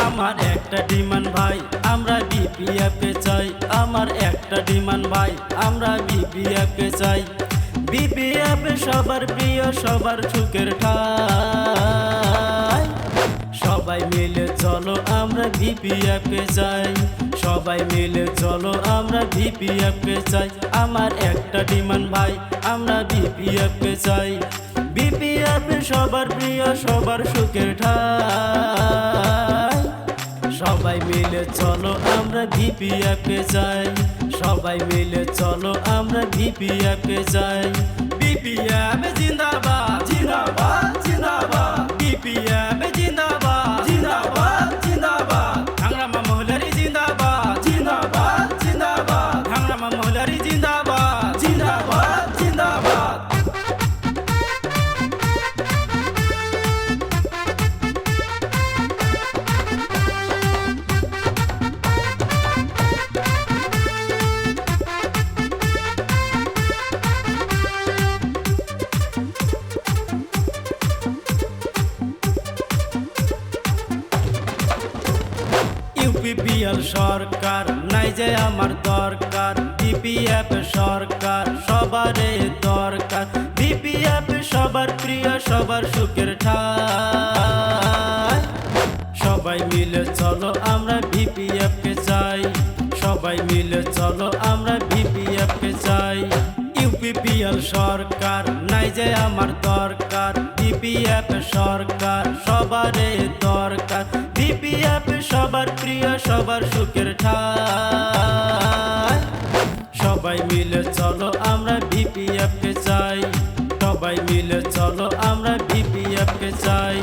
আমার একটা ডিমান্ড ভাই, আমরা বিপিএফকে চাই। আমার একটা ডিমান্ড ভাই, আমরা বিপিএফকে চাই। বিপিএফ সবার প্রিয়, সবার সুখের ঠাই। সবাই মিলে চলো আমরা বিপিএফকে চাই। সবাই মিলে চলো আমরা বিপিএফকে চাই। আমার একটা ডিমান্ড ভাই, আমরা বিপিএফকে চাই। বিপিএফ সবার প্রিয়, সবার সুখের ঠাই। সবাই মিলে চলো আমরা বিপিএফকে চাই। সবাই মিলে চলো আমরা বিপিএফকে চাই। বিপিএফ জিন্দাবাদ জিন্দাবাদ জিন্দাবাদ। বিপিএফ জিন্দাবাদ জিন্দাবাদ জিন্দাবাদ। হাংরামা মহলারি জিন্দাবাদ জিন্দাবাদ জিন্দাবাদ। হাংরামা মহলারি জিন্দাবাদ জিন্দাবাদ জিন্দাবাদ। ইউপিপিএল সরকার নাই যে আমার দরকার। বিপিএফ সরকার সবারে দরকার। বিপিএফ সবার প্রিয়, সবার সুখের ঠাই। সবাই মিলে চলো আমরা বিপিএফকে চাই। সবাই মিলে চলো আমরা বিপিএফকে চাই। ইউপিপিএল সরকার নাই যে আমার দরকার। বিপিএফ সরকার সবারে দরকার। বিপিএফ সবার প্রিয়, সবার সুখের ঠাই। সবাই মিলে চলো আমরা বিপিএফকে চাই। সবাই মিলে চলো আমরা বিপিএফকে চাই।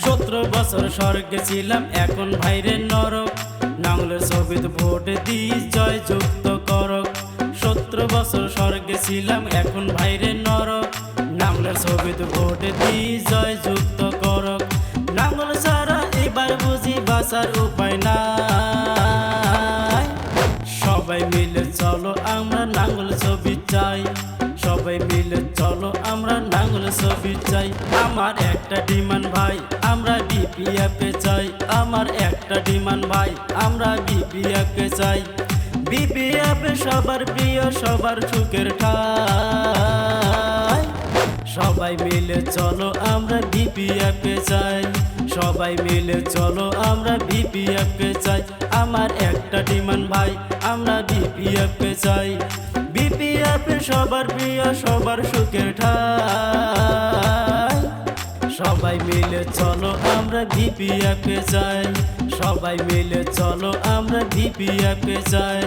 17 বছর স্বর্গে ছিলাম, এখন ভাইরে নরক। নাঙ্গলের ছবিত ভোট দিই জয় যুক্ত করক। 17 বছর স্বর্গে ছিলাম, এখন ভাইরে নরক। নাঙ্গলের ছবিত ভোট দিই জয় যুক্ত করক। নাঙ্গল ছাড়া এবার বুঝি বাঁচার উপায় নাই। সবাই মিলে চলো আমরা নাঙ্গল ছবি চাই। সবাই মিলে চলো আমরা নাঙ্গল ছবি চাই। আমার একটা ডিমান্ড ভাই, আমরা বিপিএফকে চাই। আমার একটা ডিমান্ড ভাই, আমরা বিপিএফকে চাই। বিপিএফ সবার প্রিয়, সবার সুখের ঠাই। সবাই মিলে চলো আমরা বিপিএফকে চাই। সবাই মিলে চলো আমরা বিপিএফকে চাই। আমার একটা ডিমান্ড ভাই, আমরা বিপিএফকে চাই। বিপিএফ সবার প্রিয়, সবার সুখের ঠাই। সবাই মিলে চলো আমরা বিপিএফকে চাই। সবাই মিলে চলো আমরা বিপিএফকে চাই।